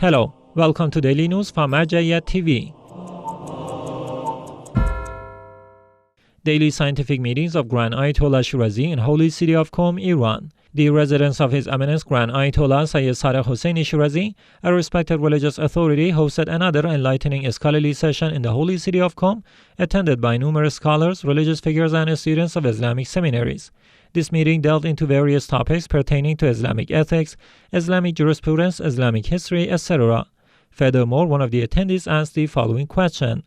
Hello, welcome to Daily News from Al-Banin TV. Daily scientific meetings of Grand Ayatollah Shirazi in holy city of Qom, Iran. The residence of His Eminence Grand Ayatollah Sayyid Hosseini Shirazi, a respected religious authority, hosted another enlightening scholarly session in the holy city of Qom, attended by numerous scholars, religious figures, and students of Islamic seminaries. This meeting delved into various topics pertaining to Islamic ethics, Islamic jurisprudence, Islamic history, etc. Furthermore, one of the attendees asked the following question: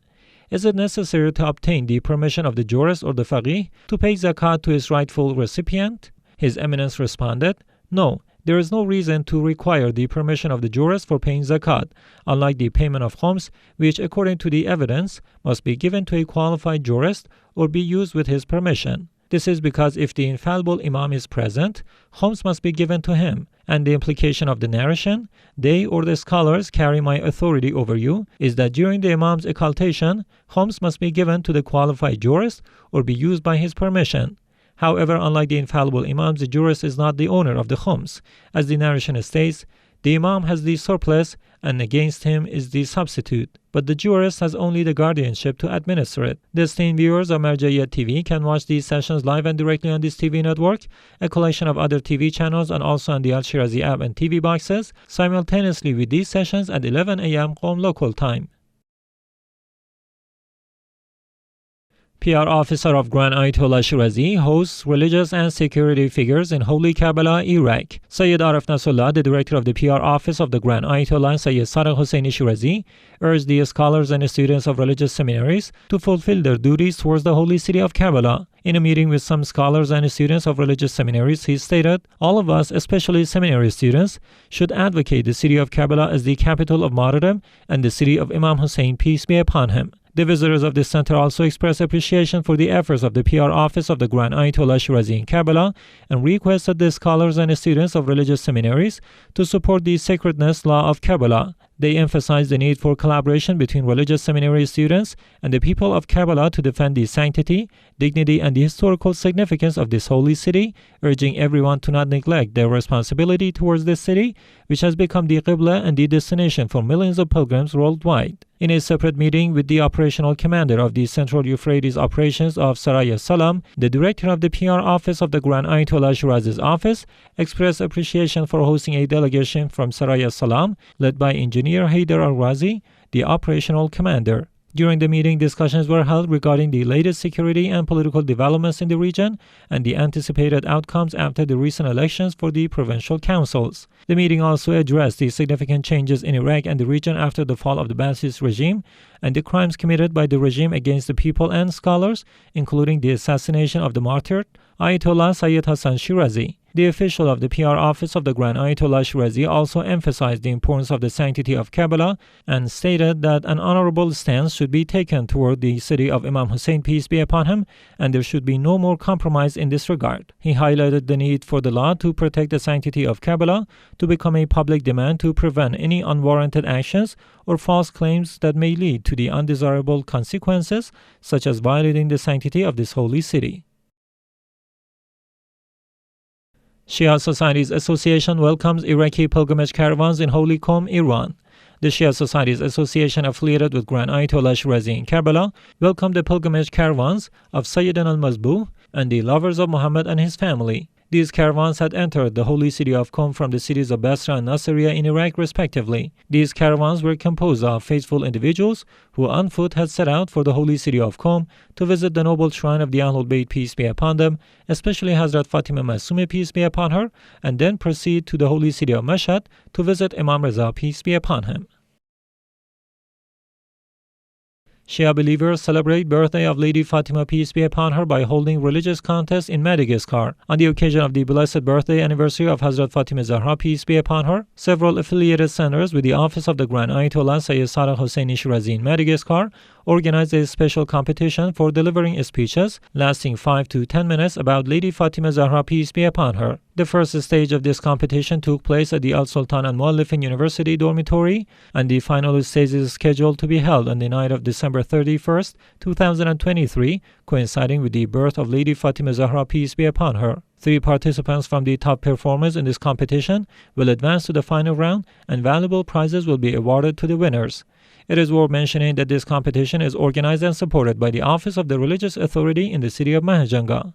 is it necessary to obtain the permission of the jurist or the faqih to pay zakat to its rightful recipient? His Eminence responded, no, there is no reason to require the permission of the jurist for paying zakat, unlike the payment of khums, which according to the evidence must be given to a qualified jurist or be used with his permission. This is because if the infallible Imam is present, khums must be given to him, and the implication of the narration, they or the scholars carry my authority over you, is that during the Imam's occultation, khums must be given to the qualified jurist or be used by his permission. However, unlike the infallible Imams, the jurist is not the owner of the khums. As the narration states, the Imam has the surplus and against him is the substitute, but the jurist has only the guardianship to administer it. The esteemed viewers of Al-Banin TV can watch these sessions live and directly on this TV network, a collection of other TV channels, and also on the Al-Shirazi app and TV boxes, simultaneously with these sessions at 11 a.m. Qom local time. PR officer of Grand Ayatollah Shirazi hosts religious and security figures in holy Karbala, Iraq. Sayyid Arif Nasrullah, the director of the PR office of the Grand Ayatollah Sayyid Sadiq Hosseini Shirazi, urged the scholars and students of religious seminaries to fulfill their duties towards the holy city of Karbala. In a meeting with some scholars and students of religious seminaries, he stated, all of us, especially seminary students, should advocate the city of Karbala as the capital of martyrdom and the city of Imam Hussein, peace be upon him. The visitors of this center also expressed appreciation for the efforts of the PR office of the Grand Ayatollah Shirazi in Karbala and requested the scholars and students of religious seminaries to support the sacredness law of Karbala. They emphasized the need for collaboration between religious seminary students and the people of Karbala to defend the sanctity, dignity, and the historical significance of this holy city, urging everyone to not neglect their responsibility towards this city, which has become the Qibla and the destination for millions of pilgrims worldwide. In a separate meeting with the operational commander of the Central Euphrates operations of Sarai Salam, the director of the PR office of the Grand Ayatollah Shirazi's office expressed appreciation for hosting a delegation from Sarai Salam led by Engineer Haider Al-Razi, the operational commander. During the meeting, discussions were held regarding the latest security and political developments in the region and the anticipated outcomes after the recent elections for the provincial councils. The meeting also addressed the significant changes in Iraq and the region after the fall of the Ba'athist regime and the crimes committed by the regime against the people and scholars, including the assassination of the martyred Ayatollah Sayyid Hassan Shirazi. The official of the PR office of the Grand Ayatollah Shirazi also emphasized the importance of the sanctity of Karbala and stated that an honorable stance should be taken toward the city of Imam Hussein, peace be upon him, and there should be no more compromise in this regard. He highlighted the need for the law to protect the sanctity of Karbala to become a public demand to prevent any unwarranted actions or false claims that may lead to the undesirable consequences, such as violating the sanctity of this holy city. Shia Societies Association welcomes Iraqi pilgrimage caravans in Holy Qom, Iran. The Shia Societies Association, affiliated with Grand Ayatollah Shirazi in Karbala, welcomed the pilgrimage caravans of Sayyidina al-Mazbuh and the lovers of Muhammad and his family. These caravans had entered the holy city of Qom from the cities of Basra and Nasiriyah in Iraq, respectively. These caravans were composed of faithful individuals who on foot had set out for the holy city of Qom to visit the noble shrine of the AhlulBayt, peace be upon them, especially Hazrat Fatima Masumi, peace be upon her, and then proceed to the holy city of Mashhad to visit Imam Reza, peace be upon him. Shia believers celebrate birthday of Lady Fatima, peace be upon her, by holding religious contests in Madagascar. On the occasion of the blessed birthday anniversary of Hazrat Fatima Zahra, peace be upon her, several affiliated centers with the office of the Grand Ayatollah Sayyid Sadiq Hosseini Shirazi in Madagascar organized a special competition for delivering speeches lasting 5 to 10 minutes about Lady Fatima Zahra, peace be upon her. The first stage of this competition took place at the Al-Sultan al-Muallifin University dormitory, and the final stage is scheduled to be held on the night of December 31st, 2023, coinciding with the birth of Lady Fatima Zahra, peace be upon her. 3 participants from the top performers in this competition will advance to the final round, and valuable prizes will be awarded to the winners. It is worth mentioning that this competition is organized and supported by the Office of the Religious Authority in the city of Mahajanga.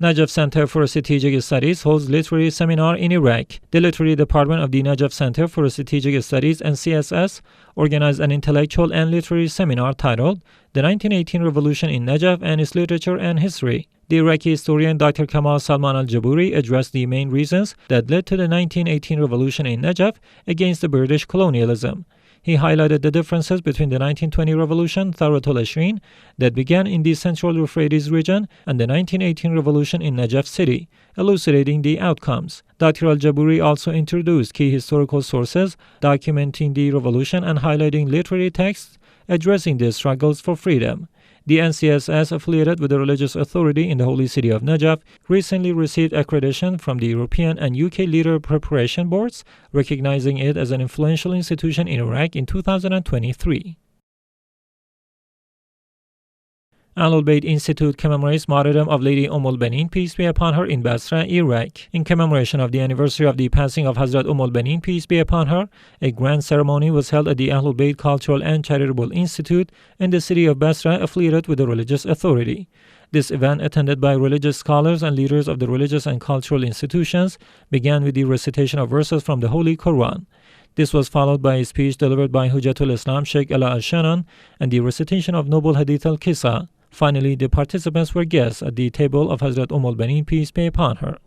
Najaf Center for Strategic Studies holds literary seminar in Iraq. The Literary Department of the Najaf Center for Strategic Studies (NCSS) organized an intellectual and literary seminar titled "The 1918 Revolution in Najaf and Its Literature and History." The Iraqi historian Dr. Kamal Salman al-Jabouri addressed the main reasons that led to the 1918 revolution in Najaf against the British colonialism. He highlighted the differences between the 1920 revolution, Thawratul Ashrin, that began in the Central Euphrates region, and the 1918 revolution in Najaf city, elucidating the outcomes. Dr. al-Jabouri also introduced key historical sources documenting the revolution and highlighting literary texts addressing the struggles for freedom. The NCSS, affiliated with the religious authority in the holy city of Najaf, recently received accreditation from the European and UK Leader Preparation Boards, recognizing it as an influential institution in Iraq in 2023. AhlulBayt Institute commemorates Martyrdom of Lady Al-Banin, peace be upon her, in Basra, Iraq. In commemoration of the anniversary of the passing of Hazrat Al-Banin, peace be upon her, a grand ceremony was held at the AhlulBayt Cultural and Charitable Institute in the city of Basra, affiliated with the religious authority. This event, attended by religious scholars and leaders of the religious and cultural institutions, began with the recitation of verses from the Holy Quran. This was followed by a speech delivered by Hujjatul Islam Sheikh Ala Al-Shanan and the recitation of Noble Hadith al-Qissa. Finally, the participants were guests at the table of Hazrat Al-Banin, peace be upon her.